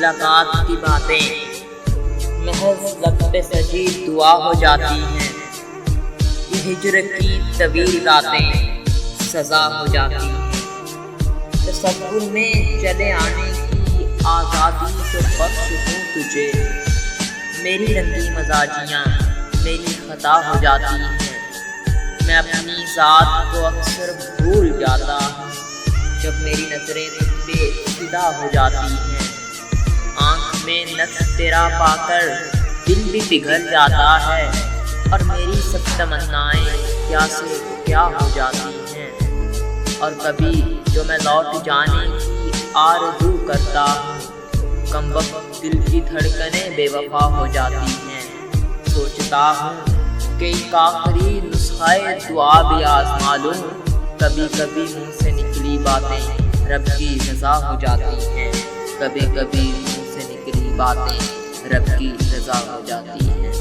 मुलाकात की बातें महज लब पे सजी दुआ हो जाती हैं। ये हिजर की तवील रातें सजा हो जाती हैं। तसव्वुर में चले आने की आज़ादी तो बख्श दूँ तुझे, मेरी रंगी मजाजियाँ मेरी खता हो जाती हैं। मैं अपनी ज़ात को अक्सर भूल जाता हूँ जब मेरी नज़रें तुझ पे फिदा हो जाती हैं। आँख में नक्श तेरा पाकर दिल भी पिघल जाता है और मेरी सब तमन्नाएं क्या से क्या हो जाती हैं। और कभी जो मैं लौट जाने की आरज़ू करता हूँ, कमबख्त दिल की धड़कनें बेवफा हो जाती हैं। सोचता हूँ कि एक आखिरी नुस्ख़ा दुआ भी आज़मा लूँ, कभी कभी मुँह से निकली बातें रब की रज़ा हो जाती हैं। कभी कभी मुँह से निकली बातें रब की रज़ा हो जाती हैं।